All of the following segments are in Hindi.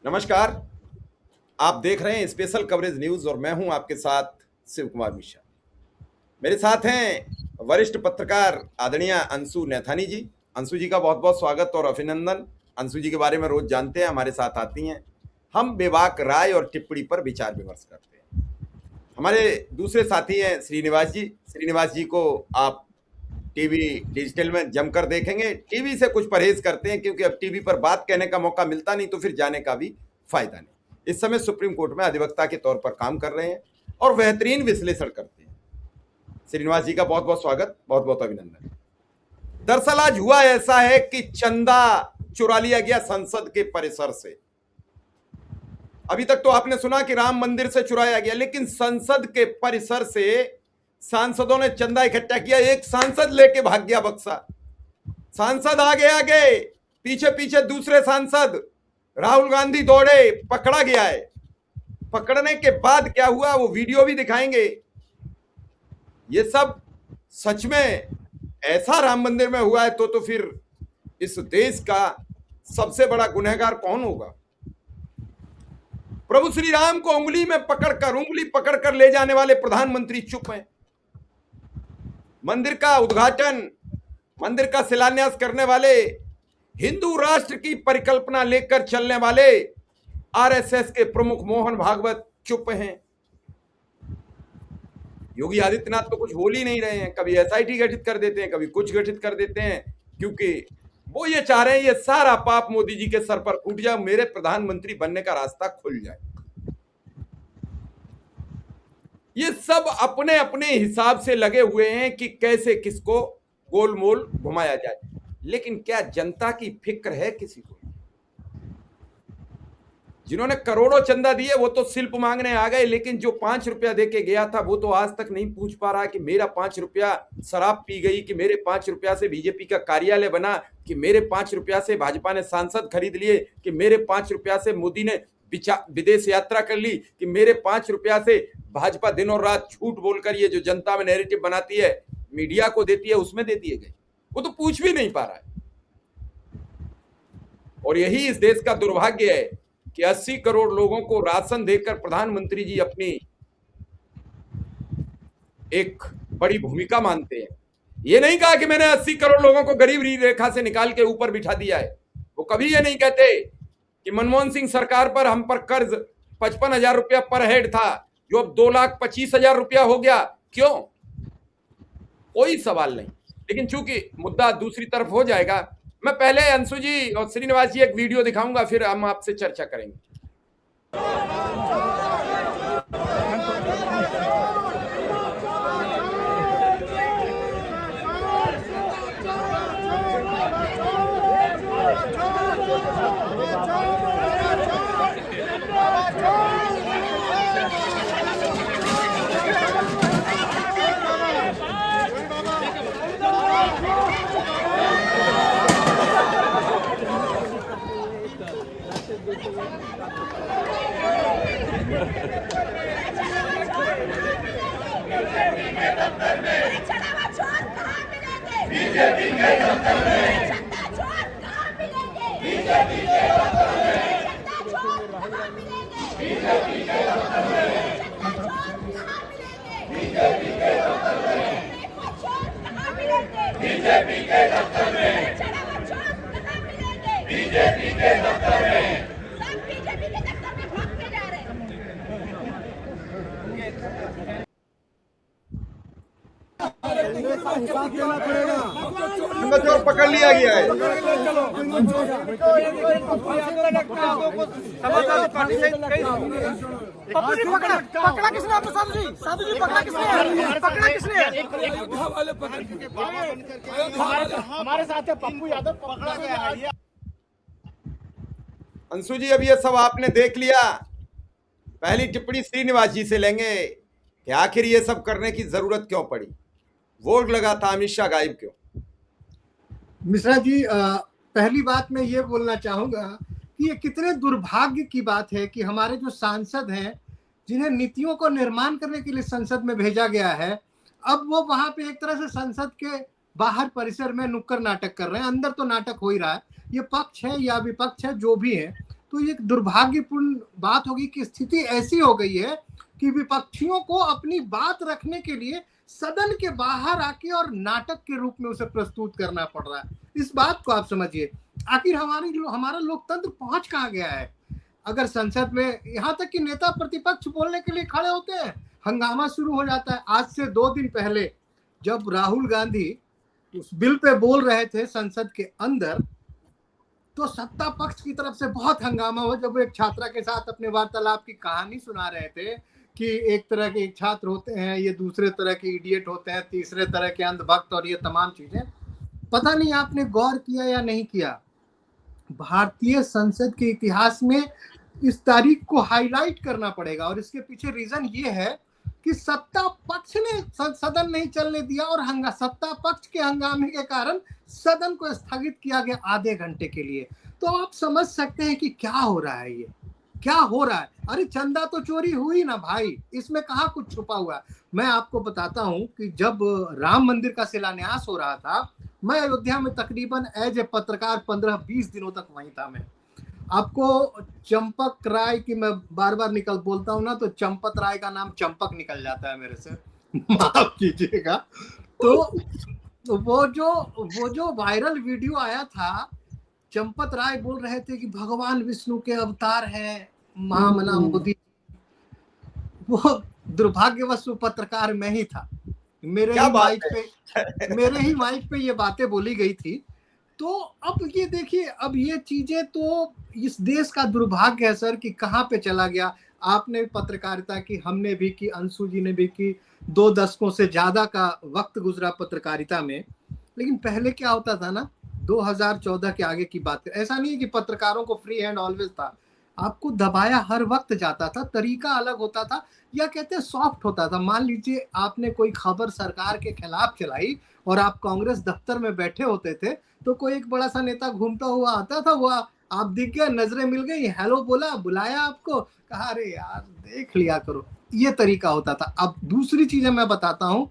नमस्कार। आप देख रहे हैं स्पेशल कवरेज न्यूज और मैं हूं आपके साथ शिव कुमार मिश्रा। मेरे साथ हैं वरिष्ठ पत्रकार आदरणीय अंशु नैथानी जी। अंशु जी का बहुत बहुत स्वागत और अभिनंदन। अंशु जी के बारे में रोज जानते हैं, हमारे साथ आती हैं, हम बेबाक राय और टिप्पणी पर विचार विमर्श करते हैं। हमारे दूसरे साथी हैं श्रीनिवास जी। श्रीनिवास जी को आप टीवी डिजिटल में जमकर देखेंगे। टीवी से कुछ परहेज करते हैं क्योंकि अब टीवी पर बात कहने का मौका मिलता नहीं, तो फिर जाने का भी फायदा नहीं। इस समय सुप्रीम कोर्ट में अधिवक्ता के तौर पर काम कर रहे हैं और बेहतरीन विश्लेषण करते हैं। श्रीनिवास जी का बहुत बहुत स्वागत, बहुत बहुत अभिनंदन। दरअसल आज हुआ ऐसा है कि चंदा चुरा लिया गया संसद के परिसर से। अभी तक तो आपने सुना कि राम मंदिर से चुराया गया, लेकिन संसद के परिसर से सांसदों ने चंदा इकट्ठा किया। एक सांसद लेके भाग गया बक्सा। सांसद आगे आगे, पीछे पीछे दूसरे सांसद। राहुल गांधी दौड़े, पकड़ा गया है। पकड़ने के बाद क्या हुआ वो वीडियो भी दिखाएंगे। ये सब सच में ऐसा राम मंदिर में हुआ है तो फिर इस देश का सबसे बड़ा गुनहगार कौन होगा? प्रभु श्री राम को उंगली पकड़कर ले जाने वाले प्रधानमंत्री चुप हैं। मंदिर का उद्घाटन, मंदिर का शिलान्यास करने वाले, हिंदू राष्ट्र की परिकल्पना लेकर चलने वाले आरएसएस के प्रमुख मोहन भागवत चुप हैं। योगी आदित्यनाथ तो कुछ बोल ही नहीं रहे हैं। कभी एसआईटी गठित कर देते हैं, कभी कुछ गठित कर देते हैं, क्योंकि वो ये चाह रहे हैं ये सारा पाप मोदी जी के सर पर फूट जाए, मेरे प्रधानमंत्री बनने का रास्ता खुल जाए। ये सब अपने अपने हिसाब से लगे हुए हैं कि कैसे किसको गोलमोल घुमाया जाए, लेकिन क्या जनता की फिक्र है किसी को? जिन्होंने करोड़ों चंदा दिए वो तो शिल्प मांगने आ गए, लेकिन जो 5 रुपया देके गया था वो तो आज तक नहीं पूछ पा रहा कि मेरा 5 रुपया शराब पी गई, कि मेरे 5 रुपया से बीजेपी का कार्यालय बना, कि मेरे 5 रुपया से भाजपा ने सांसद खरीद लिए, कि मेरे 5 रुपया से मोदी ने विदेश यात्रा कर ली, कि मेरे 5 रुपया से भाजपा दिन और रात झूठ बोलकर ये जो जनता में नैरेटिव बनाती है, मीडिया को देती है, उसमें दे दिए गए। वो तो पूछ भी नहीं पा रहा है। और यही इस देश का दुर्भाग्य है कि 80 करोड़ लोगों को राशन देकर प्रधानमंत्री जी अपनी एक बड़ी भूमिका मानते हैं। ये नहीं कहा कि मैंने 80 करोड़ लोगों को गरीबी रेखा से निकाल के ऊपर बिठा दिया है। वो कभी ये नहीं कहते कि मनमोहन सिंह सरकार पर हम पर कर्ज 55,000 रुपया पर हेड था, जो अब 2,25,000 रुपया हो गया। क्यों? कोई सवाल नहीं। लेकिन चूंकि मुद्दा दूसरी तरफ हो जाएगा, मैं पहले अंशु जी और श्रीनिवास जी एक वीडियो दिखाऊंगा, फिर हम आपसे चर्चा करेंगे। बीजेपी के दफ्तर में चंदा चोर कहाँ मिलेंगे? बीजेपी के दफ्तर में चंदा चोर कहाँ मिलेंगे? बीजेपी के दफ्तर में चंदा चोर कहाँ मिलेंगे? बीजेपी के दफ्तर में चोर कहाँ मिलेंगे? बीजेपी के दफ्तर में चढ़ावा चोर कहाँ मिलेंगे? बीजेपी के दफ्तर में सब बीजेपी के दफ्तर में भाग के जा रहे हैं। देना पड़ेगा। चोर पकड़ लिया गया है। पकड़ा किसने? आपने साधु जी पकड़ा किसने? पकड़ा किसने? हमारे साथ है पप्पू यादव, पकड़ा गया है। अंशु जी, अब ये सब आपने देख लिया। पहली टिप्पणी श्रीनिवास जी से लेंगे कि आखिर ये सब करने की जरूरत क्यों पड़ी? वोट लगा था, अमित शाह गायब क्यों? मिश्रा जी, पहली बात मैं ये बोलना चाहूंगा कि ये कितने दुर्भाग्य की बात है कि हमारे जो सांसद हैं, जिन्हें नीतियों को निर्माण करने के लिए संसद में भेजा गया है, अब वो वहां पे एक तरह से संसद के बाहर परिसर में नुक्कड़ नाटक कर रहे हैं। अंदर तो नाटक हो ही रहा है, ये पक्ष है या विपक्ष है जो भी है, तो ये दुर्भाग्यपूर्ण बात होगी कि स्थिति ऐसी हो गई है कि विपक्षियों को अपनी बात रखने के लिए सदन के बाहर आके और नाटक के रूप में उसे प्रस्तुत करना पड़ रहा है। इस बात को आप समझिए, आखिर हमारा लोकतंत्र पहुंच कहाँ गया है। अगर संसद में यहाँ तक कि नेता प्रतिपक्ष बोलने के लिए खड़े होते हैं, हंगामा शुरू हो जाता है। आज से 2 दिन पहले जब राहुल गांधी उस बिल पे बोल रहे थे संसद के अंदर, तो सत्ता पक्ष की तरफ से बहुत हंगामा हुआ जब वो एक छात्रा के साथ अपने वार्तालाप की कहानी सुना रहे थे कि एक तरह के एक छात्र होते हैं, ये दूसरे तरह के इडियट होते हैं, तीसरे तरह के अंधभक्त और ये तमाम चीजें। पता नहीं आपने गौर किया या नहीं किया, भारतीय संसद के इतिहास में इस तारीख को हाईलाइट करना पड़ेगा और इसके पीछे रीजन ये है कि सत्ता पक्ष ने सदन नहीं चलने दिया और सत्ता पक्ष के हंगामे के कारण सदन को स्थगित किया गया आधे घंटे के लिए। तो आप समझ सकते हैं कि क्या हो रहा है, ये क्या हो रहा है। अरे चंदा तो चोरी हुई ना भाई, इसमें कहाँ कुछ छुपा हुआ है। मैं आपको बताता हूं कि जब राम मंदिर का शिलान्यास हो रहा था, मैं अयोध्या में तकरीबन एज ए पत्रकार 15-20 दिनों तक वहीं था। मैं आपको चंपक राय की मैं बार बार बोलता हूं ना, तो चंपत राय का नाम चंपक निकल जाता है मेरे से, माफ कीजिएगा। तो वो जो वायरल वीडियो आया था, चंपत राय बोल रहे थे कि भगवान विष्णु के अवतार है महामना मोदी। वो दुर्भाग्यवश पत्रकार मैं ही था, मेरे ही माइक पे ये बातें बोली गई थी। तो अब ये देखिए, अब ये चीजें तो इस देश का दुर्भाग्य है सर कि कहाँ पे चला गया। आपने पत्रकारिता की, हमने भी की, अंशु जी ने भी की, 2 दशकों से ज्यादा का वक्त गुजरा पत्रकारिता में। लेकिन पहले क्या होता था ना, 2014 के आगे की बात है, ऐसा नहीं है कि पत्रकारों को फ्री हैंड ऑलवेज था, आपको दबाया हर वक्त जाता था, तरीका अलग होता था, या कहते हैं सॉफ्ट होता था। मान लीजिए आपने कोई खबर सरकार के खिलाफ चलाई और आप कांग्रेस दफ्तर में बैठे होते थे, तो कोई एक बड़ा सा नेता घूमता हुआ आता था, वो आप दिख गए, नजरें मिल गई, हेलो बोला, बुलाया आपको, कहा अरे यार देख लिया करो, ये तरीका होता था। अब दूसरी चीजें मैं बताता हूँ,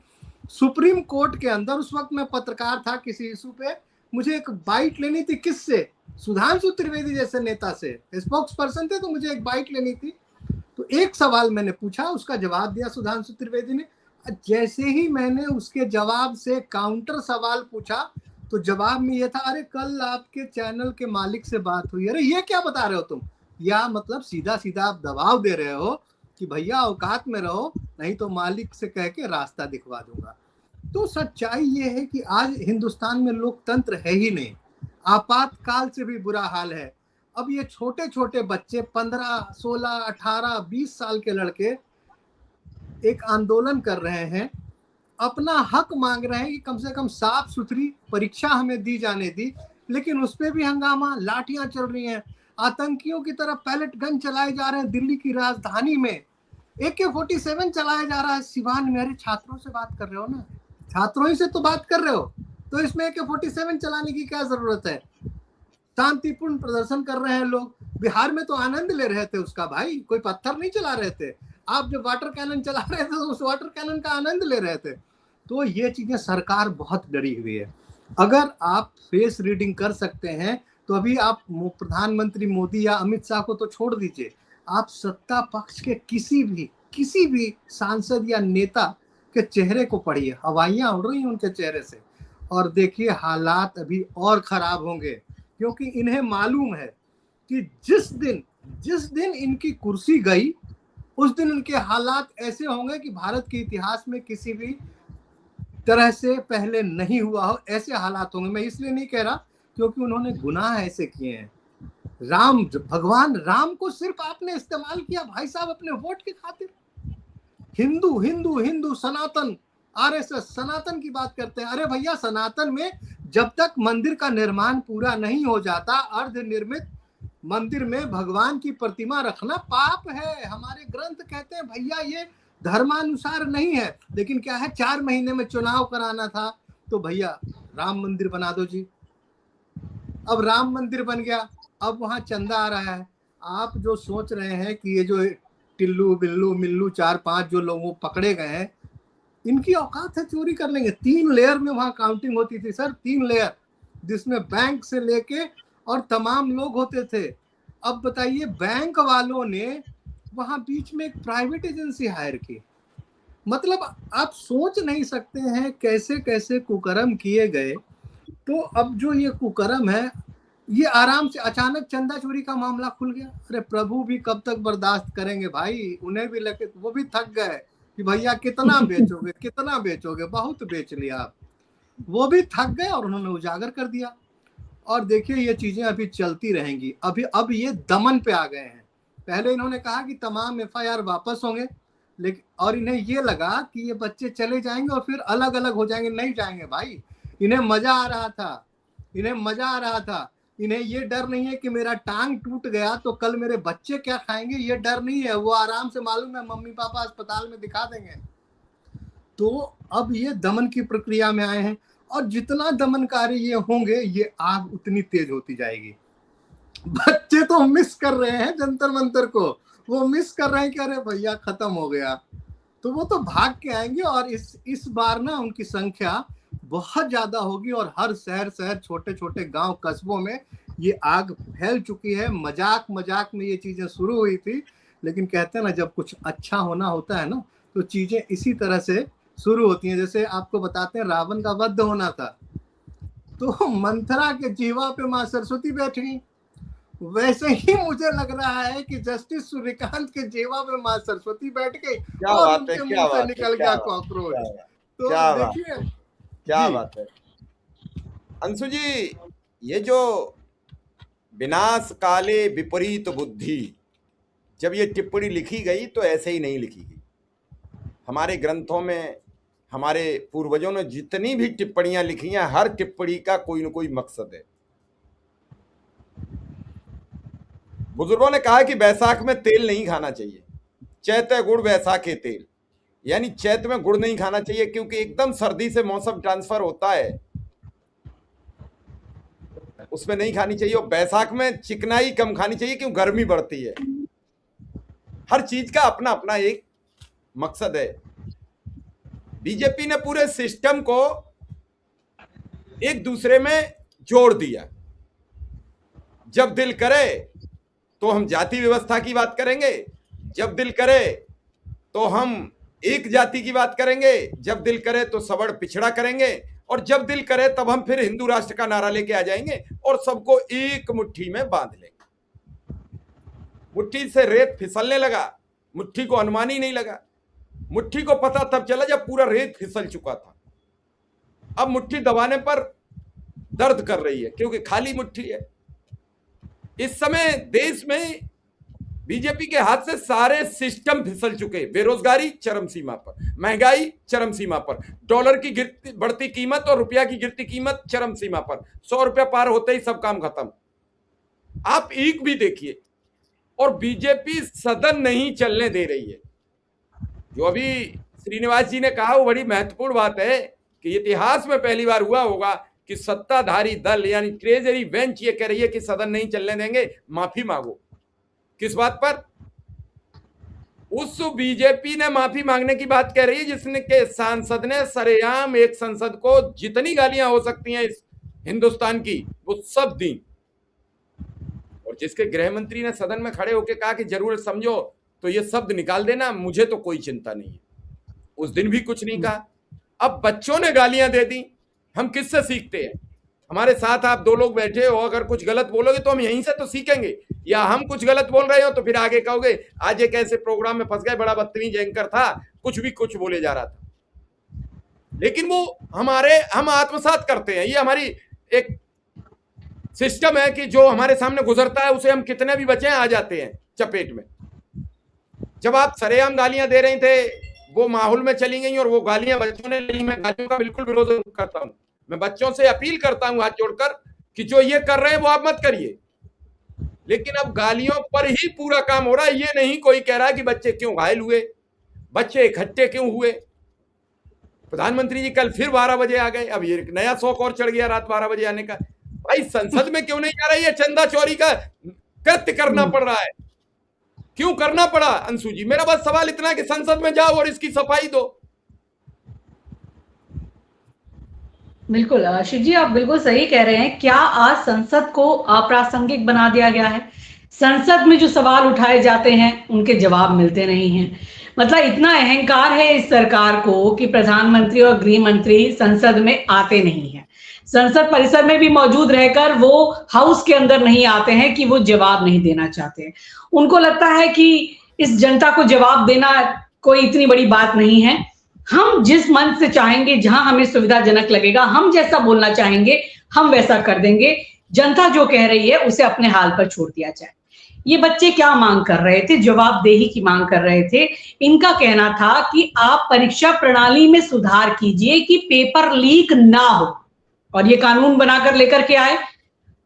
सुप्रीम कोर्ट के अंदर उस वक्त मैं पत्रकार था, किसी इशू पे मुझे एक बाइट लेनी थी, किससे, सुधांशु त्रिवेदी जैसे नेता से, स्पोक्स पर्सन थे, तो मुझे एक बाइट लेनी थी। तो एक सवाल मैंने पूछा, उसका जवाब दिया सुधांशु त्रिवेदी ने। जैसे ही मैंने उसके जवाब से काउंटर सवाल पूछा, तो जवाब में ये था, अरे कल आपके चैनल के मालिक से बात हुई। अरे ये क्या बता रहे हो तुम, या मतलब सीधा सीधा आप दबाव दे रहे हो कि भैया औकात में रहो, नहीं तो मालिक से कह के रास्ता दिखवा दूंगा। तो सच्चाई ये है कि आज हिंदुस्तान में लोकतंत्र है ही नहीं, आपातकाल से भी बुरा हाल है। अब ये छोटे छोटे बच्चे 15, 16, 18, 20 साल के लड़के एक आंदोलन कर रहे हैं, अपना हक मांग रहे हैं कि कम से कम साफ सुथरी परीक्षा हमें दी जाने दी, लेकिन उस पर भी हंगामा, लाठियां चल रही हैं, आतंकियों की तरफ पैलेट गन चलाए जा रहे हैं। दिल्ली की राजधानी में AK-47 चलाया जा रहा है, सिवान में। अरे छात्रों से बात कर रहे हो ना, छात्रों ही से तो बात कर रहे हो, तो इसमें AK-47 चलाने की क्या जरूरत है। शांतिपूर्ण प्रदर्शन कर रहे हैं लोग, बिहार में तो आनंद ले रहे थे उसका भाई, कोई पत्थर नहीं चला रहे थे। आप जो वाटर कैनन चला रहे थे, तो उस वाटर कैनन का आनंद ले रहे थे। तो ये चीजें, सरकार बहुत डरी हुई है। अगर आप फेस रीडिंग कर सकते हैं, तो अभी आप प्रधानमंत्री मोदी या अमित शाह को तो छोड़ दीजिए, आप सत्ता पक्ष के किसी भी सांसद या नेता के चेहरे को पढ़िए, हवाइयां उड़ रही हैं उनके चेहरे से, और देखिए हालात अभी और खराब होंगे, क्योंकि इन्हें मालूम है कि जिस दिन इनकी कुर्सी गई, उस दिन इनके हालात ऐसे होंगे कि भारत के इतिहास में किसी भी तरह से पहले नहीं हुआ हो, ऐसे हालात होंगे। मैं इसलिए नहीं कह रहा क्योंकि उन्होंने गुनाह ऐसे किए हैं। भगवान राम को सिर्फ आपने इस्तेमाल किया भाई साहब अपने वोट के खातिर। हिंदू हिंदू हिंदू सनातन, RSS सनातन की बात करते हैं। अरे भैया, सनातन में जब तक मंदिर का निर्माण पूरा नहीं हो जाता, अर्धनिर्मित मंदिर में भगवान की प्रतिमा रखना पाप है। हमारे ग्रंथ कहते हैं भैया ये धर्मानुसार नहीं है। लेकिन क्या है, 4 महीने में चुनाव कराना था, तो भैया राम मंदिर बना दो जी। अब राम मंदिर बन गया, अब वहां चंदा आ रहा है। आप जो सोच रहे हैं कि ये जो टिल्लू बिल्लू मिल्लू 4-5 जो लोग पकड़े गए हैं, इनकी औकात है चोरी कर लेंगे। 3 लेयर में वहां काउंटिंग होती थी सर, 3 लेयर, जिसमें बैंक से लेके और तमाम लोग होते थे। अब बताइए, बैंक वालों ने वहां बीच में एक प्राइवेट एजेंसी हायर की। मतलब आप सोच नहीं सकते हैं कैसे कैसे कुकर्म किए गए। तो अब जो ये कुकर्म है, ये आराम से अचानक चंदा चोरी का मामला खुल गया। अरे प्रभु भी कब तक बर्दाश्त करेंगे भाई, उन्हें भी लगे, वो भी थक गए कि भैया कितना बेचोगे, कितना बेचोगे, बहुत बेच लिया आप। वो भी थक गए और उन्होंने उजागर कर दिया। और देखिए ये चीजें अभी चलती रहेंगी। अभी अब ये दमन पे आ गए हैं। पहले इन्होंने कहा कि तमाम एफआईआर वापस होंगे, लेकिन और इन्हें ये लगा कि ये बच्चे चले जाएंगे और फिर अलग अलग हो जाएंगे। नहीं जाएंगे भाई, इन्हें मजा आ रहा था, इन्हें मजा आ रहा था। इन्हें ये डर नहीं है कि मेरा टांग टूट गया तो कल मेरे बच्चे क्या खाएंगे, ये डर नहीं है। वो आराम से, मालूम है मम्मी पापा अस्पताल में दिखा देंगे। तो अब ये दमन की प्रक्रिया में आए हैं, और जितना दमनकारी ये होंगे, ये आग उतनी तेज होती जाएगी। बच्चे तो मिस कर रहे हैं जंतर मंतर को, वो मिस कर रहे हैं कि अरे भैया खत्म हो गया। तो वो तो भाग के आएंगे, और इस बार ना उनकी संख्या बहुत ज्यादा होगी, और हर शहर छोटे छोटे गांव कस्बों में ये आग फैल चुकी है। मजाक मजाक में ये चीजें शुरू हुई थी, लेकिन कहते हैं ना, जब कुछ अच्छा होना होता है ना, तो चीजें इसी तरह से शुरू होती हैं। जैसे आपको बताते हैं, रावण का वध होना था, तो मंथरा के जीवा पे माँ सरस्वती बैठ गई। वैसे ही मुझे लग रहा है कि जस्टिस सूर्यकांत के जेवा में माँ सरस्वती बैठ गई क्या और बात है, उनके क्या मुंह से बात है, निकल क्या गया बात, कॉकरोच। क्या बात, तो क्या बात, देखिए क्या जी, बात है अंशु जी। ये जो विनाश काले विपरीत बुद्धि, जब ये टिप्पणी लिखी गई तो ऐसे ही नहीं लिखी गई। हमारे ग्रंथों में हमारे पूर्वजों ने जितनी भी टिप्पणियां लिखी हैं, हर टिप्पणी का कोई न कोई मकसद है। बुजुर्गों ने कहा कि बैसाख में तेल नहीं खाना चाहिए, चैते गुड़ बैसाखे तेल, यानी चैत में गुड़ नहीं खाना चाहिए क्योंकि एकदम सर्दी से मौसम ट्रांसफर होता है, उसमें नहीं खानी चाहिए। और बैसाख में चिकनाई कम खानी चाहिए क्यों गर्मी बढ़ती है। हर चीज का अपना अपना एक मकसद है। बीजेपी ने पूरे सिस्टम को एक दूसरे में जोड़ दिया। जब दिल करे तो हम जाति व्यवस्था की बात करेंगे, जब दिल करे तो हम एक जाति की बात करेंगे, जब दिल करे तो सबड़ पिछड़ा करेंगे, और जब दिल करे तब हम फिर हिंदू राष्ट्र का नारा लेके आ जाएंगे और सबको एक मुट्ठी में बांध लेंगे। मुट्ठी से रेत फिसलने लगा, मुट्ठी को अनुमान ही नहीं लगा। मुट्ठी को पता तब चला जब पूरा रेत फिसल चुका था। अब मुट्ठी दबाने पर दर्द कर रही है क्योंकि खाली मुट्ठी है। इस समय देश में बीजेपी के हाथ से सारे सिस्टम फिसल चुके। बेरोजगारी चरम सीमा पर, महंगाई चरम सीमा पर, डॉलर की गिरती बढ़ती कीमत और रुपया की गिरती कीमत चरम सीमा पर। 100 रुपया पार होते ही सब काम खत्म। आप एक भी देखिए, और बीजेपी सदन नहीं चलने दे रही है। जो अभी श्रीनिवास जी ने कहा वो बड़ी महत्वपूर्ण बात है कि इतिहास में पहली बार हुआ होगा कि सत्ताधारी दल यानी ट्रेजरी बेंच ये कह रही है कि सदन नहीं चलने देंगे, माफी मांगो। किस बात पर? उस बीजेपी ने माफी मांगने की बात कह रही है जिसने के सांसद ने सरेआम एक संसद को जितनी गालियां हो सकती हैं इस हिंदुस्तान की वो सब दी, और जिसके गृह मंत्री ने सदन में खड़े होकर कहा कि जरूरत समझो तो ये शब्द निकाल देना, मुझे तो कोई चिंता नहीं है। उस दिन भी कुछ नहीं कहा। अब बच्चों ने गालियां दे दी। हम किससे सीखते हैं? हमारे साथ आप दो लोग बैठे हो, अगर कुछ गलत बोलोगे तो हम यहीं से तो सीखेंगे, या हम कुछ गलत बोल रहे हो तो फिर आगे कहोगे आज एक ऐसे प्रोग्राम में फंस गए, बड़ा बदतमीज एंकर था, कुछ भी कुछ बोले जा रहा था। लेकिन वो हम आत्मसात करते हैं। ये हमारी एक सिस्टम है कि जो हमारे सामने गुजरता है उसे हम कितने भी बचे आ जाते हैं चपेट में। जब आप सरेआम गालियां दे रहे थे वो माहौल में चली गई और वो गालियां बच्चों ने ली। मैं गालियों का बिल्कुल विरोध करता हूं। मैं बच्चों से अपील करता हूं हाथ जोड़कर कि जो ये कर रहे हैं वो आप मत करिए, लेकिन अब गालियों पर ही पूरा काम हो रहा है। ये नहीं कोई कह रहा कि बच्चे क्यों घायल हुए, बच्चे इकट्ठे क्यों हुए। प्रधानमंत्री जी कल फिर 12 बजे आ गए, अब ये नया शौक और चढ़ गया रात 12 बजे आने का। भाई संसद में क्यों नहीं जा रही है? चंदा चोरी का कृत्य करना पड़ रहा है, क्यों करना पड़ा अंशु जी? मेरा बस सवाल इतना है कि संसद में जाओ और इसकी सफाई दो। बिल्कुल शिव जी, आप बिल्कुल सही कह रहे हैं। क्या आज संसद को अप्रासंगिक बना दिया गया है? संसद में जो सवाल उठाए जाते हैं उनके जवाब मिलते नहीं हैं। मतलब इतना अहंकार है इस सरकार को कि प्रधानमंत्री और गृह मंत्री संसद में आते नहीं हैं। संसद परिसर में भी मौजूद रहकर वो हाउस के अंदर नहीं आते हैं कि वो जवाब नहीं देना चाहते। उनको लगता है कि इस जनता को जवाब देना कोई इतनी बड़ी बात नहीं है। हम जिस मंच से चाहेंगे, जहां हमें सुविधाजनक लगेगा, हम जैसा बोलना चाहेंगे, हम वैसा कर देंगे। जनता जो कह रही है उसे अपने हाल पर छोड़ दिया जाए। ये बच्चे क्या मांग कर रहे थे? जवाबदेही की मांग कर रहे थे। इनका कहना था कि आप परीक्षा प्रणाली में सुधार कीजिए कि पेपर लीक ना हो, और ये कानून बनाकर लेकर के आए।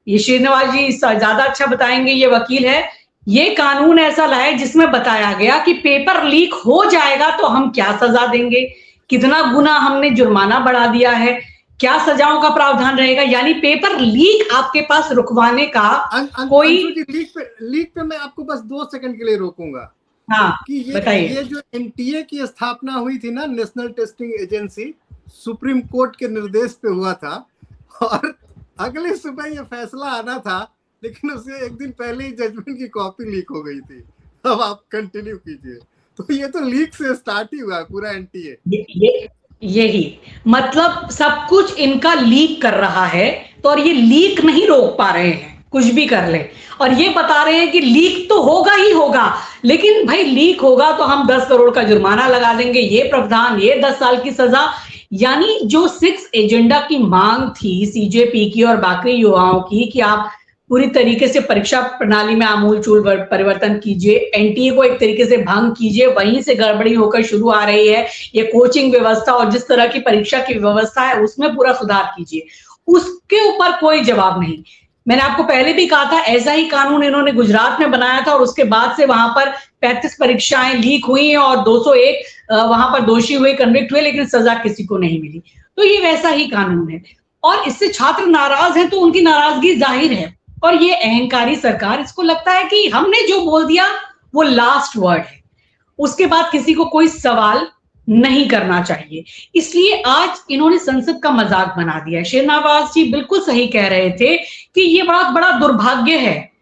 ये श्रीनिवास जी ज्यादा अच्छा बताएंगे, ये वकील है। ये कानून ऐसा लाए जिसमें बताया गया कि पेपर लीक हो जाएगा तो हम क्या सजा देंगे, कितना गुना हमने जुर्माना बढ़ा दिया है, क्या सजाओं का प्रावधान रहेगा। यानी पेपर लीक आपके पास रुकवाने का कोई लीक पे मैं आपको बस 2 सेकंड के लिए रोकूंगा। हाँ, कि ये जो एनटीए की स्थापना हुई थी ना, national testing agency, supreme court के निर्देश पे हुआ था, और अगले सुबह ये फैसला आना था, लेकिन उससे एक दिन पहले ही जजमेंट की कॉपी लीक हो गई थी। अब आप कंटिन्यू कीजिए। तो ये तो लीक से स्टार्ट ही हुआ पूरा एनटीए। यही मतलब सब कुछ इनका लीक कर रहा है, तो और ये लीक नहीं रोक पा रहे हैं, कुछ भी कर ले। और ये बता रहे हैं कि लीक तो होगा ही होगा, लेकिन भाई लीक होगा तो हम 10 करोड़ का जुर्माना लगा देंगे, ये प्रावधान, ये 10 साल की सजा। यानी जो 6 एजेंडा की मांग थी सीजेपी की और बाकी युवाओं की कि आप पूरी तरीके से परीक्षा प्रणाली में आमूलचूल परिवर्तन कीजिए, एनटीए को एक तरीके से भंग कीजिए, वहीं से गड़बड़ी होकर शुरू आ रही है। ये कोचिंग व्यवस्था और जिस तरह की परीक्षा की व्यवस्था है उसमें पूरा सुधार कीजिए, उसके ऊपर कोई जवाब नहीं। मैंने आपको पहले भी कहा था, ऐसा ही कानून इन्होंने गुजरात में बनाया था और उसके बाद से वहां पर 35 परीक्षाएं लीक हुई हैं और 201 वहां पर दोषी हुए, कन्विक्ट हुए, लेकिन सजा किसी को नहीं मिली। तो ये वैसा ही कानून है और इससे छात्र नाराज हैं तो उनकी नाराजगी जाहिर है। और ये अहंकारी सरकार, इसको लगता है कि हमने जो बोल दिया वो लास्ट वर्ड है, उसके बाद किसी को कोई सवाल नहीं करना चाहिए। इसलिए आज इन्होंने संसद का मजाक बना दिया है। श्रीनिवास जी बिल्कुल सही कह रहे थे कि ये बहुत बड़ा दुर्भाग्य है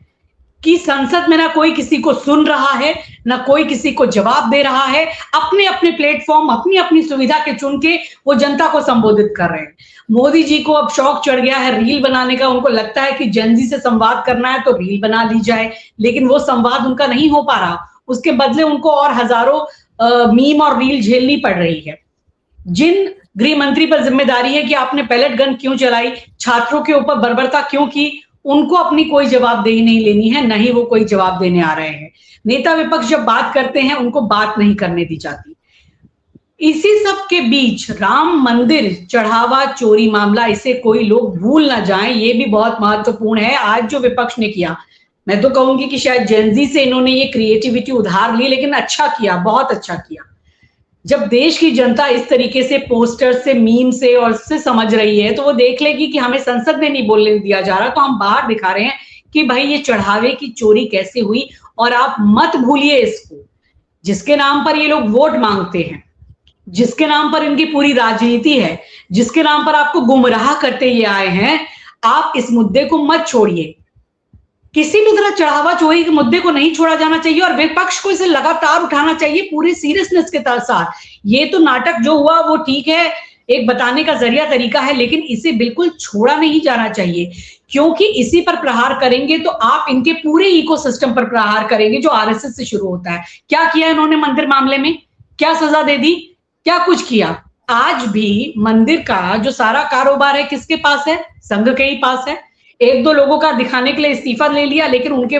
कि संसद में ना कोई किसी को सुन रहा है, ना कोई किसी को जवाब दे रहा है। अपने अपने प्लेटफॉर्म, अपनी अपनी सुविधा के चुन के वो जनता को संबोधित कर रहे हैं। मोदी जी को अब शौक चढ़ गया है रील बनाने का। उनको लगता है कि जनजी से संवाद करना है तो रील बना ली जाए, लेकिन वो संवाद उनका नहीं हो पा रहा। उसके बदले उनको और हजारों मीम और रील झेलनी पड़ रही है। जिन गृह मंत्री पर जिम्मेदारी है कि आपने पैलेट गन क्यों चलाई, छात्रों के ऊपर बर्बरता क्यों की, उनको अपनी कोई जवाबदेही नहीं लेनी है, नहीं वो कोई जवाब देने आ रहे हैं। नेता विपक्ष जब बात करते हैं उनको बात नहीं करने दी जाती। इसी सब के बीच राम मंदिर चढ़ावा चोरी मामला, इसे कोई लोग भूल ना जाएं, ये भी बहुत महत्वपूर्ण है। आज जो विपक्ष ने किया, मैं तो कहूंगी कि शायद जेनजी से इन्होंने ये क्रिएटिविटी उधार ली, लेकिन अच्छा किया, बहुत अच्छा किया। जब देश की जनता इस तरीके से पोस्टर से, मीम से और से समझ रही है तो वो देख लेगी कि हमें संसद में नहीं बोलने दिया जा रहा, तो हम बाहर दिखा रहे हैं कि भाई ये चढ़ावे की चोरी कैसे हुई। और आप मत भूलिए इसको, जिसके नाम पर ये लोग वोट मांगते हैं, जिसके नाम पर इनकी पूरी राजनीति है, जिसके नाम पर आपको गुमराह करते ये आए हैं, आप इस मुद्दे को मत छोड़िए। किसी भी तरह चढ़ावा चोरी के मुद्दे को नहीं छोड़ा जाना चाहिए और विपक्ष को इसे लगातार उठाना चाहिए पूरी सीरियसनेस के साथ। ये तो नाटक जो हुआ वो ठीक है, एक बताने का जरिया तरीका है, लेकिन इसे बिल्कुल छोड़ा नहीं जाना चाहिए, क्योंकि इसी पर प्रहार करेंगे तो आप इनके पूरे इकोसिस्टम पर प्रहार करेंगे जो आरएसएस से शुरू होता है। क्या किया इन्होंने मंदिर मामले में? क्या सजा दे दी? क्या कुछ किया? आज भी मंदिर का जो सारा कारोबार है किसके पास है? संघ के ही पास है। 1-2 लोगों का दिखाने के लिए इस्तीफा ले लिया, लेकिन उनके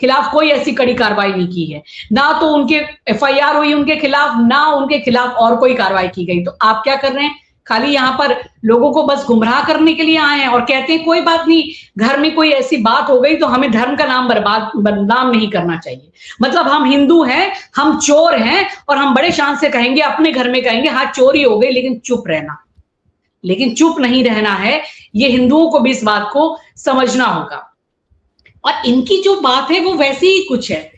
खिलाफ कोई ऐसी कड़ी कार्रवाई नहीं की है। ना तो उनके एफआईआर हुई उनके खिलाफ, ना उनके खिलाफ और कोई कार्रवाई की गई। तो आप क्या कर रहे हैं? खाली यहाँ पर लोगों को बस गुमराह करने के लिए आए हैं और कहते हैं कोई बात नहीं, घर में कोई ऐसी बात हो गई तो हमें धर्म का नाम बदनाम नहीं करना चाहिए। मतलब हम हिंदू हैं, हम चोर हैं और हम बड़े शान से कहेंगे, अपने घर में कहेंगे हाँ चोरी हो गई, लेकिन चुप रहना। लेकिन चुप नहीं रहना है, ये हिंदुओं को भी इस बात को समझना होगा। और इनकी जो बात है वो वैसी ही कुछ है।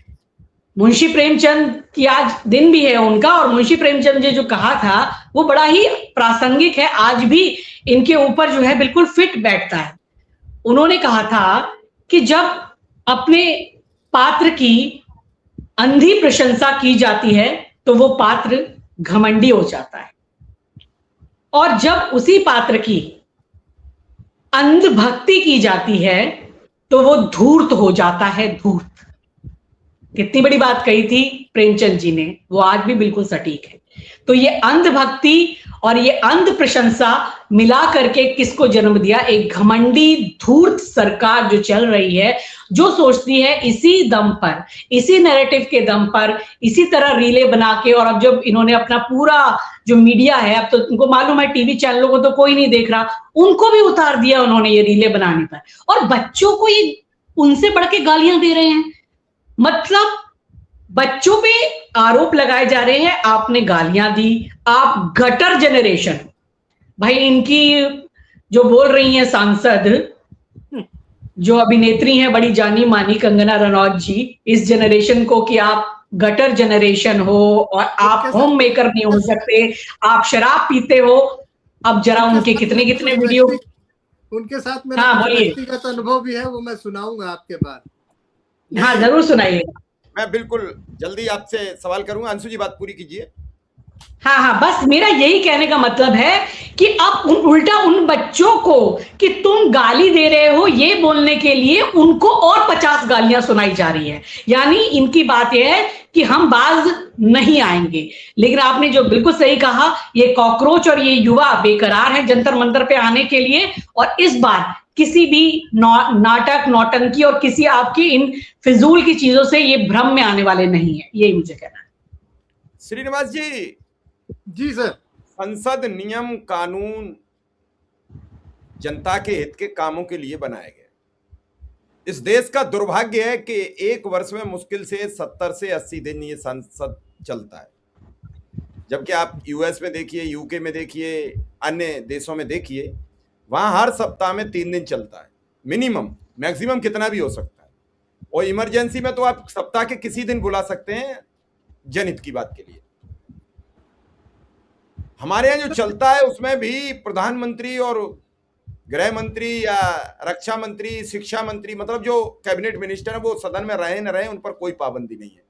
मुंशी प्रेमचंद की आज दिन भी है उनका, और मुंशी प्रेमचंद ने जो कहा था वो बड़ा ही प्रासंगिक है, आज भी इनके ऊपर जो है बिल्कुल फिट बैठता है। उन्होंने कहा था कि जब अपने पात्र की अंधी प्रशंसा की जाती है तो वो पात्र घमंडी हो जाता है, और जब उसी पात्र की अंध भक्ति की जाती है तो वो धूर्त हो जाता है, धूर्त। कितनी बड़ी बात कही थी प्रेमचंद जी ने, वो आज भी बिल्कुल सटीक है। तो ये अंध भक्ति और ये अंध प्रशंसा मिला करके किसको जन्म दिया? एक घमंडी धूर्त सरकार जो चल रही है, जो सोचती है इसी दम पर, इसी नैरेटिव के दम पर, इसी तरह रीले बना के, और अब जब इन्होंने अपना पूरा जो मीडिया है, अब तो उनको मालूम है टीवी चैनलों को तो कोई नहीं देख रहा, उनको भी उतार दिया उन्होंने ये रीले बनाने पर, और बच्चों को ये उनसे बढ़ के गालियां दे रहे हैं। मतलब बच्चों पे आरोप लगाए जा रहे हैं, आपने गालियां दी, आप गटर जनरेशन। भाई इनकी जो बोल रही हैं सांसद, जो अभिनेत्री हैं बड़ी जानी मानी कंगना रनौत जी, इस जनरेशन को कि आप गटर जनरेशन हो और आप होम मेकर नहीं हो सकते, आप शराब पीते हो। अब जरा उनके कितने कितने वीडियो उनके साथ मेरा व्यक्तिगत अनुभव भी है, वो मैं सुनाऊंगा आपके बाद। हाँ जरूर सुनाइए। मैं बिल्कुल जल्दी आपसे सवाल करूंगा, अंशु जी बात पूरी कीजिए। हाँ, बस मेरा यही कहने का मतलब है कि अब उल्टा उन बच्चों को कि तुम गाली दे रहे हो, ये बोलने के लिए उनको और 50 गालियां सुनाई जा रही है। यानी इनकी बात यह है कि हम बाज नहीं आएंगे। लेकिन आपने जो बिल्कुल सही कहा, ये कॉकरोच और ये युवा बेकरार है जंतर मंतर पे आने के लिए, और इस बार किसी भी नाटक नौटंकी और किसी आपकी इन फिजूल की चीजों से ये भ्रम में आने वाले नहीं है, यही मुझे कहना है। श्रीनिवास जी। जी सर। संसद नियम कानून जनता के हित के कामों के लिए बनाए गए। इस देश का दुर्भाग्य है कि एक वर्ष में मुश्किल से 70 से 80 दिन ये संसद चलता है, जबकि आप यूएस में देखिए, यूके में देखिए, अन्य देशों में देखिए, वहां हर सप्ताह में 3 दिन चलता है मिनिमम, मैक्सिमम कितना भी हो सकता है। और इमरजेंसी में तो आप सप्ताह के किसी दिन बुला सकते हैं जनहित की बात के लिए। हमारे यहाँ जो चलता है उसमें भी प्रधानमंत्री और गृह मंत्री या रक्षा मंत्री, शिक्षा मंत्री, मतलब जो कैबिनेट मिनिस्टर है वो सदन में रहे न रहे, उन पर कोई पाबंदी नहीं है।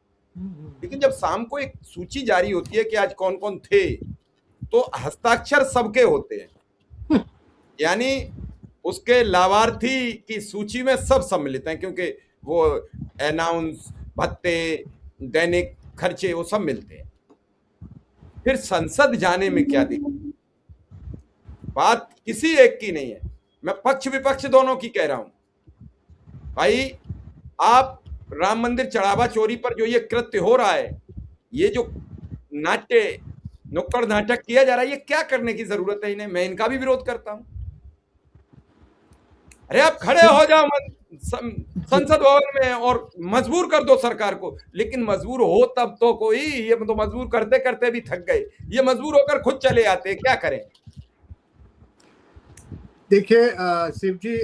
लेकिन जब शाम को एक सूची जारी होती है कि आज कौन कौन थे, तो हस्ताक्षर सबके होते हैं, यानी उसके लाभार्थी की सूची में सब सम्मिलित हैं, क्योंकि वो अनाउंस, भत्ते, दैनिक खर्चे वो सब मिलते हैं। फिर संसद जाने में क्या दिक्कत? बात किसी एक की नहीं है, मैं पक्ष विपक्ष दोनों की कह रहा हूं। भाई आप राम मंदिर चढ़ावा चोरी पर जो ये कृत्य हो रहा है, ये जो नाट्य नुक्कड़ नाटक किया जा रहा है, ये क्या करने की जरूरत है इन्हें? मैं इनका भी विरोध करता हूं। अरे आप खड़े हो जाओ संसद भवन में और मजबूर कर दो सरकार को, लेकिन मजबूर हो तब तो कोई, ये तो मजबूर करते करते भी थक गए, ये मजबूर होकर खुद चले आते, क्या करें? देखिए शिव जी,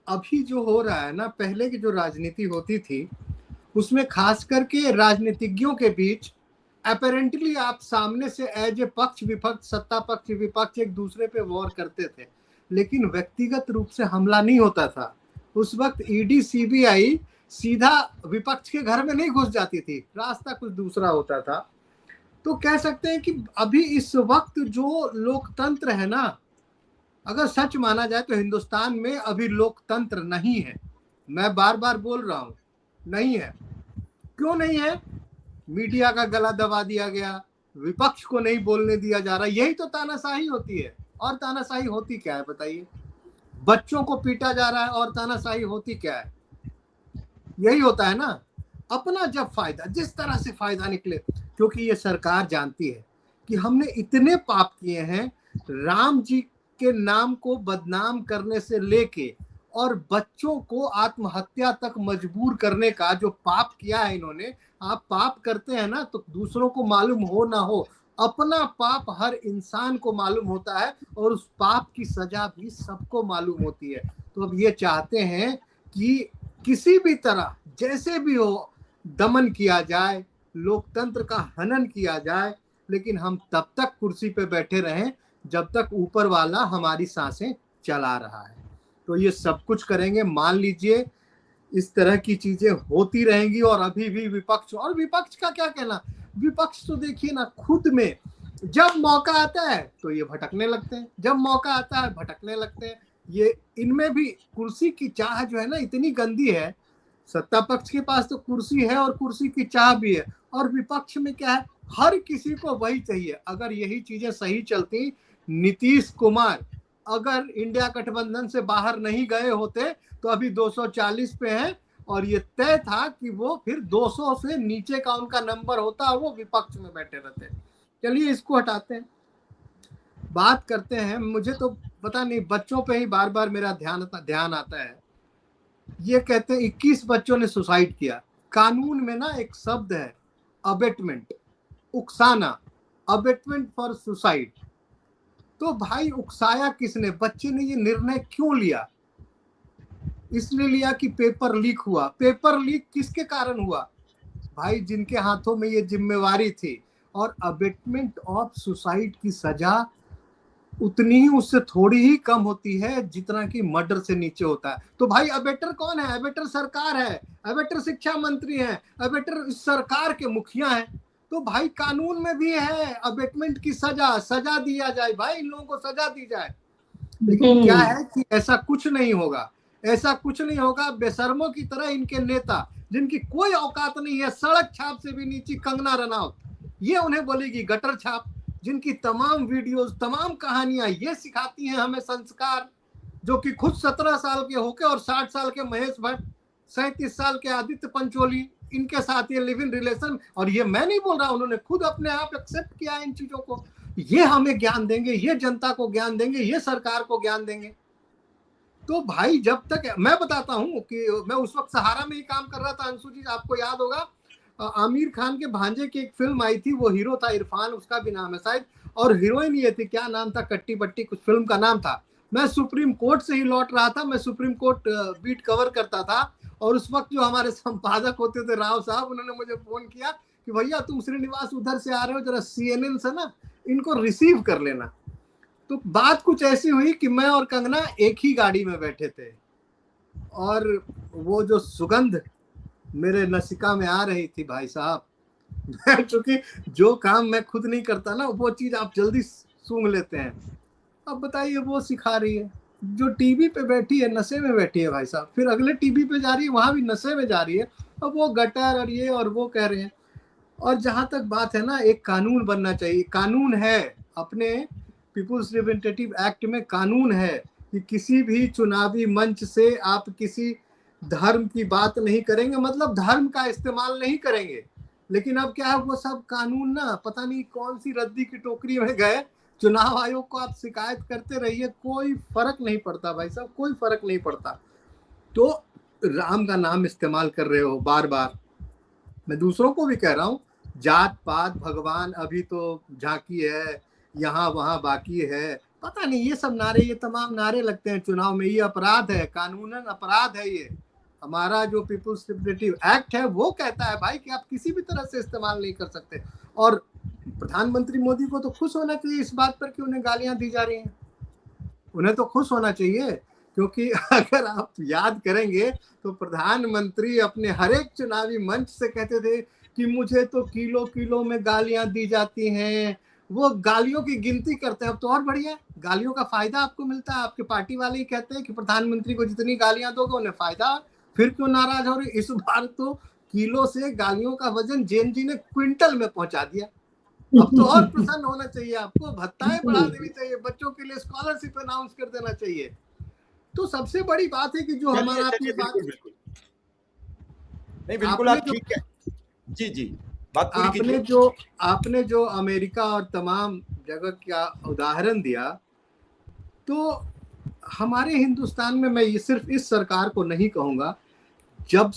अभी जो हो रहा है ना, पहले की जो राजनीति होती थी उसमें खास करके राजनीतिज्ञों के बीच अपेरेंटली आप सामने से एज ए पक्ष विपक्ष, सत्ता पक्ष विपक्ष एक दूसरे पे वॉर करते थे, लेकिन व्यक्तिगत रूप से हमला नहीं होता था। उस वक्त ईडी सीबीआई सीधा विपक्ष के घर में नहीं घुस जाती थी, रास्ता कुछ दूसरा होता था। तो कह सकते हैं कि अभी इस वक्त जो लोकतंत्र है ना, अगर सच माना जाए तो हिंदुस्तान में अभी लोकतंत्र नहीं है। मैं बार बार बोल रहा हूं, नहीं है। क्यों नहीं है? मीडिया का गला दबा दिया गया, विपक्ष को नहीं बोलने दिया जा रहा, यही तो तानाशाही होती है। और तानाशाही होती क्या है बताइए? बच्चों को पीटा जा रहा है, और तानाशाही होती क्या है? यही होता है ना, अपना जब फायदा, जिस तरह से फायदा निकले, क्योंकि ये सरकार जानती है कि हमने इतने पाप किए हैं, राम जी के नाम को बदनाम करने से लेके और बच्चों को आत्महत्या तक मजबूर करने का जो पाप किया है इन्होंने। आप पाप करते हैं ना, तो दूसरों को मालूम हो ना हो, अपना पाप हर इंसान को मालूम होता है, और उस पाप की सजा भी सबको मालूम होती है। तो अब ये चाहते हैं कि किसी भी तरह, जैसे भी हो, दमन किया जाए, लोकतंत्र का हनन किया जाए, लेकिन हम तब तक कुर्सी पे बैठे रहें जब तक ऊपर वाला हमारी सांसें चला रहा है। तो ये सब कुछ करेंगे। मान लीजिए इस तरह की चीजें होती रहेंगी। और अभी भी विपक्ष का क्या कहना, विपक्ष तो देखिए ना, खुद में जब मौका आता है तो ये भटकने लगते हैं, जब मौका आता है भटकने लगते हैं। ये इनमें भी कुर्सी की चाह जो है ना इतनी गंदी है। सत्ता पक्ष के पास तो कुर्सी है और कुर्सी की चाह भी है, और विपक्ष में क्या है, हर किसी को वही चाहिए। अगर यही चीजें सही चलती, नीतीश कुमार अगर इंडिया गठबंधन से बाहर नहीं गए होते तो अभी 240 पे हैं, और ये तय था कि वो फिर 200 से नीचे का उनका नंबर होता और वो विपक्ष में बैठे रहते। चलिए इसको हटाते हैं, बात करते हैं। मुझे तो पता नहीं, बच्चों पे ही बार बार मेरा ध्यान आता है। ये कहते हैं 21 बच्चों ने सुसाइड किया। कानून में ना एक शब्द है अबेटमेंट, उकसाना, अबेटमेंट फॉर सुसाइड। तो भाई उकसाया किसने, बच्चे ने ये निर्णय क्यों लिया? इसलिए लिया कि पेपर लीक हुआ। पेपर लीक किसके कारण हुआ? भाई जिनके हाथों में ये जिम्मेवारी थी। और अबेटमेंट ऑफ सुसाइड की सजा उतनी ही, उससे थोड़ी ही कम होती है जितना कि मर्डर से नीचे होता है। तो भाई अबेटर कौन है? अबेटर सरकार है, अबेटर शिक्षा मंत्री है, अबेटर सरकार के मुखिया है। तो भाई कानून में भी है अबेटमेंट की सजा दिया जाए, भाई इन लोगों को सजा दी जाए। लेकिन क्या है कि ऐसा कुछ नहीं होगा, ऐसा कुछ नहीं होगा। बेशर्मों की तरह इनके नेता, जिनकी कोई औकात नहीं है, सड़क छाप से भी नीचे कंगना रनौत, ये उन्हें बोलेगी गटर छाप, जिनकी तमाम वीडियोस, तमाम कहानियां ये सिखाती हैं हमें संस्कार, जो कि खुद 17 साल के होके और 60 साल के महेश भट्ट, 37 साल के आदित्य पंचोली, इनके साथ ये लिव इन रिलेशन। और ये मैं नहीं बोल रहा, उन्होंने खुद अपने आप एक्सेप्ट किया इन चीजों को। ये हमें ज्ञान देंगे, ये जनता को ज्ञान देंगे, ये सरकार को ज्ञान देंगे। तो भाई जब तक, मैं बताता हूं कि मैं उस वक्त सहारा में ही काम कर रहा था, अंशु जी आपको याद होगा, आमिर खान के भांजे की एक फिल्म आई थी, वो हीरो था इरफान, उसका भी नाम है शायद, और हीरोइन ये थी, क्या नाम था, कट्टी पट्टी कुछ फिल्म का नाम था। मैं सुप्रीम कोर्ट से ही लौट रहा था, मैं सुप्रीम कोर्ट बीट कवर करता था, और उस वक्त जो हमारे संपादक होते थे राव साहब, उन्होंने मुझे फोन किया कि भैया तुम श्रीनिवास उधर से आ रहे हो, जरा CNN से ना इनको रिसीव कर लेना। तो बात कुछ ऐसी हुई कि मैं और कंगना एक ही गाड़ी में बैठे थे, और वो जो सुगंध मेरे नसिका में आ रही थी भाई साहब, क्योंकि जो काम मैं खुद नहीं करता ना, वो चीज आप जल्दी सूंघ लेते हैं। अब बताइए, वो सिखा रही है, जो टीवी पे बैठी है नशे में बैठी है भाई साहब, फिर अगले टीवी पे जा रही है, वहां भी नशे में जा रही है, अब वो गटर और ये और वो कह रहे हैं। और जहां तक बात है ना, एक कानून बनना चाहिए, कानून है अपने पीपुल्स रिप्रेजेंटेटिव एक्ट में, कानून है कि किसी भी चुनावी मंच से आप किसी धर्म की बात नहीं करेंगे, मतलब धर्म का इस्तेमाल नहीं करेंगे। लेकिन अब क्या है, वो सब कानून ना पता नहीं कौन सी रद्दी की टोकरी में गए। चुनाव आयोग को आप शिकायत करते रहिए, कोई फर्क नहीं पड़ता भाई साहब, कोई फर्क नहीं पड़ता। तो राम का नाम इस्तेमाल कर रहे हो बार बार। मैं दूसरों को भी कह रहा हूँ, जात पात भगवान अभी तो झांकी है, यहाँ वहां बाकी है, पता नहीं ये सब नारे, ये तमाम नारे लगते हैं चुनाव में। ये अपराध है, कानूनन अपराध है। ये हमारा जो पीपुल्स रिप्रेजेंटेटिव एक्ट है वो कहता है भाई कि आप किसी भी तरह से इस्तेमाल नहीं कर सकते। और प्रधानमंत्री मोदी को तो खुश होना चाहिए इस बात पर कि उन्हें गालियां दी जा रही हैं, उन्हें तो खुश होना चाहिए। क्योंकि अगर आप याद करेंगे तो प्रधानमंत्री अपने हर एक चुनावी मंच से कहते थे कि मुझे तो किलो किलो में गालियां दी जाती हैं, वो गालियों की गिनती करते हैं। अब तो और बढ़िया, गालियों का फायदा आपको मिलता है। आपके पार्टी वाले ही कहते हैं कि प्रधानमंत्री को जितनी गालियां दोगे उन्हें फायदा, फिर क्यों नाराज हो रहे? इस बार तो किलो से गालियों का वजन जैन जी ने क्विंटल में पहुंचा दिया। अब तो और प्रसन्न होना चाहिए आपको, भत्ताएं बढ़ा देनी चाहिए, बच्चों के लिए स्कॉलरशिप अनाउंस कर देना चाहिए। तो सबसे बड़ी बात है कि जो हमारा आपने बात, नहीं बिल्कुल आप ठीक है जी जी, बात पूरी आपने जो अमेरिका और तमाम जगह का उदाहरण दिया, तो हमारे हिंदुस्तान में, मैं ये सिर्फ इस सरकार को नहीं कहूंगा, जब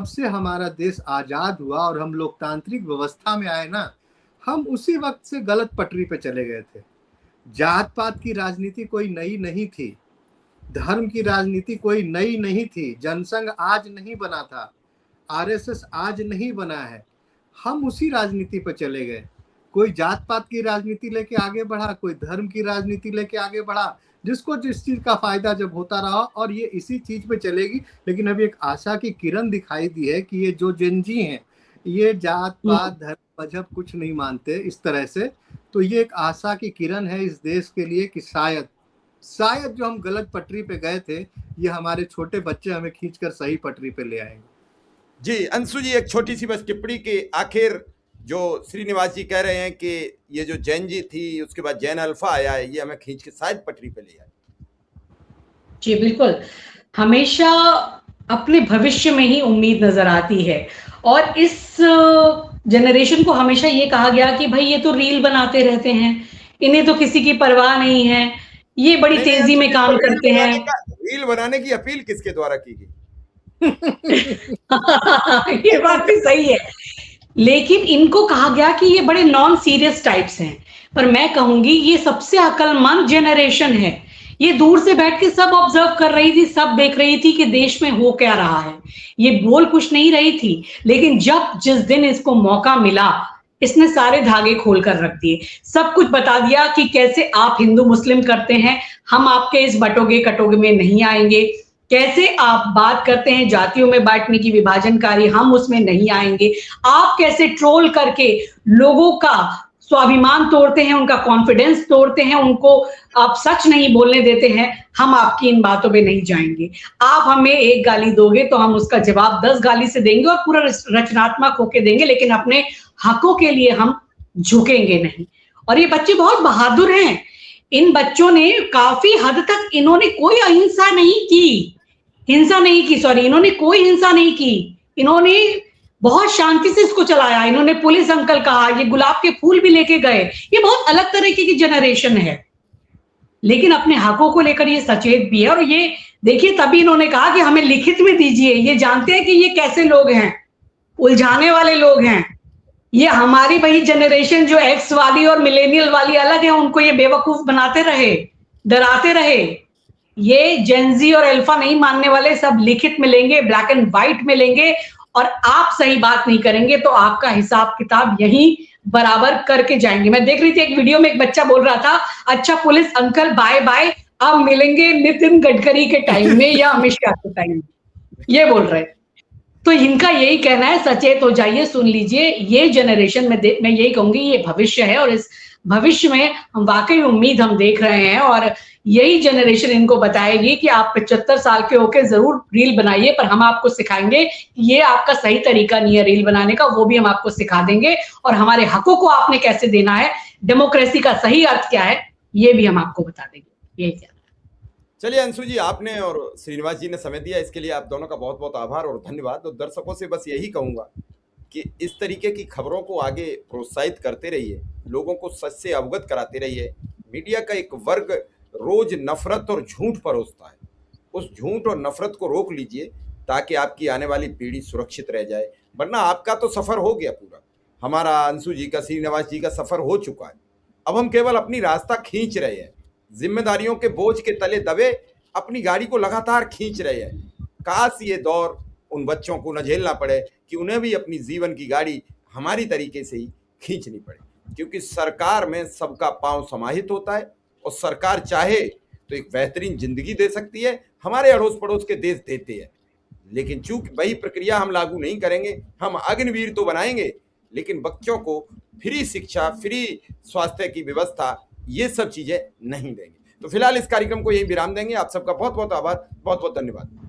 से हमारा देश आजाद हुआ और हम लोकतांत्रिक व्यवस्था में आए ना, हम उसी वक्त से गलत पटरी पे चले गए थे। जात पात की राजनीति कोई नई नहीं थी, धर्म की राजनीति कोई नई नहीं थी, जनसंघ आज नहीं बना था, RSS आज नहीं बना है, हम उसी राजनीति पर चले गए। कोई जात पात की राजनीति लेके आगे बढ़ा, कोई धर्म की राजनीति लेके आगे बढ़ा, जिसको जिस चीज का फायदा जब होता रहा, और ये इसी चीज पे चलेगी। लेकिन अभी एक आशा की किरण दिखाई दी है कि ये जो जेनजी हैं, ये जात पात धर्म मजहब कुछ नहीं मानते इस तरह से। तो ये एक आशा की किरण है इस देश के लिए कि शायद जो हम गलत पटरी पे गए थे, ये हमारे छोटे बच्चे हमें खींचकर सही पटरी पे ले आएंगे। जी अंशु जी, एक छोटी सी बस टिप्पणी के आखिर जो श्रीनिवास जी कह रहे हैं कि ये जो जैन जी थी उसके बाद जैन अल्फा आया है, ये हमें खींच के शायद पटरी पे ले आए। जी बिल्कुल, हमेशा अपने भविष्य में ही उम्मीद नजर आती है। और इस जनरेशन को हमेशा ये कहा गया कि भाई ये तो रील बनाते रहते हैं, इन्हें तो किसी की परवाह नहीं है, ये बड़ी नहीं, तेजी में काम करते हैं। रील बनाने की अपील किसके द्वारा की गई? ये बात भी सही है, लेकिन इनको कहा गया कि ये बड़े नॉन सीरियस टाइप्स हैं। पर मैं कहूंगी ये सबसे अक्लमंद जनरेशन है। ये दूर से बैठ के सब ऑब्जर्व कर रही थी, सब देख रही थी कि देश में हो क्या रहा है। ये बोल कुछ नहीं रही थी, लेकिन जिस दिन इसको मौका मिला, इसने सारे धागे खोल कर रख दिए, सब कुछ बता दिया कि कैसे आप हिंदू मुस्लिम करते हैं, हम आपके इस बटोगे कटोगे में नहीं आएंगे, कैसे आप बात करते हैं जातियों में बांटने की, विभाजनकारी, हम उसमें नहीं आएंगे, आप कैसे ट्रोल करके लोगों का स्वाभिमान तोड़ते हैं, उनका कॉन्फिडेंस तोड़ते हैं, उनको आप सच नहीं बोलने देते हैं, हम आपकी इन बातों पे नहीं जाएंगे। आप हमें एक गाली दोगे तो हम उसका जवाब 10 गाली से देंगे और पूरा रचनात्मक होके देंगे, लेकिन अपने हकों के लिए हम झुकेंगे नहीं। और ये बच्चे बहुत बहादुर हैं। इन बच्चों ने काफी हद तक, इन्होंने कोई अहिंसा नहीं की, इन्होंने कोई हिंसा नहीं की, इन्होंने बहुत शांति से इसको चलाया। इन्होंने पुलिस अंकल कहा, ये गुलाब के फूल भी लेके गए। ये बहुत अलग तरीके की जनरेशन है, लेकिन अपने हकों को लेकर ये सचेत भी है। और ये देखिए, तभी इन्होंने कहा कि हमें लिखित में दीजिए। ये जानते हैं कि ये कैसे लोग हैं, उलझाने वाले लोग हैं। ये हमारी वही जनरेशन जो एक्स वाली और मिलेनियल वाली अलग है, उनको ये बेवकूफ बनाते रहे, डराते रहे। ये जेनजी और अल्फा नहीं मानने वाले, सब लिखित में लेंगे, ब्लैक एंड व्हाइट में लेंगे, और आप सही बात नहीं करेंगे तो आपका हिसाब किताब यहीं बराबर करके जाएंगे। मैं देख रही थी एक वीडियो में, एक बच्चा बोल रहा था, अच्छा पुलिस अंकल बाय बाय, अब मिलेंगे नितिन गडकरी के टाइम में या अमित शाह के टाइम में, ये बोल रहे। तो इनका यही कहना है, सचेत हो जाइए, सुन लीजिए। ये जनरेशन में मैं यही कहूंगी, ये भविष्य है, और इस भविष्य में हम वाकई उम्मीद हम देख रहे हैं। और यही जनरेशन इनको बताएगी कि आप 75 साल के होके जरूर रील बनाइए, पर हम आपको सिखाएंगे कि ये आपका सही तरीका नहीं है रील बनाने का, वो भी हम आपको सिखा देंगे। और हमारे हकों को आपने कैसे देना है, डेमोक्रेसी का सही अर्थ क्या है, ये भी हम आपको बता देंगे। यही क्या। चलिए अंशु जी, आपने और श्रीनिवास जी ने समय दिया, इसके लिए आप दोनों का बहुत बहुत आभार और धन्यवाद। और दर्शकों से बस यही कहूंगा कि इस तरीके की खबरों को आगे प्रोत्साहित करते रहिए, लोगों को सच से अवगत कराते रहिए। मीडिया का एक वर्ग रोज नफरत और झूठ परोसता है, उस झूठ और नफरत को रोक लीजिए ताकि आपकी आने वाली पीढ़ी सुरक्षित रह जाए। वरना आपका तो सफर हो गया पूरा, हमारा अंशु जी का, श्रीनिवास जी का सफर हो चुका है। अब हम केवल अपनी रास्ता खींच रहे हैं, जिम्मेदारियों के बोझ के तले दबे अपनी गाड़ी को लगातार खींच रहे हैं। काश ये दौर उन बच्चों को न झेलना पड़े कि उन्हें भी अपनी जीवन की गाड़ी हमारी तरीके से ही खींचनी पड़े, क्योंकि सरकार में सबका पांव समाहित होता है और सरकार चाहे तो एक बेहतरीन जिंदगी दे सकती है, हमारे अड़ोस पड़ोस के देश देते हैं। लेकिन चूंकि वही प्रक्रिया हम लागू नहीं करेंगे, हम अग्निवीर तो बनाएंगे लेकिन बच्चों को फ्री शिक्षा, फ्री स्वास्थ्य की व्यवस्था, ये सब चीजें नहीं देंगे। तो फिलहाल इस कार्यक्रम को यही विराम देंगे। आप सबका बहुत बहुत आभार, बहुत बहुत धन्यवाद।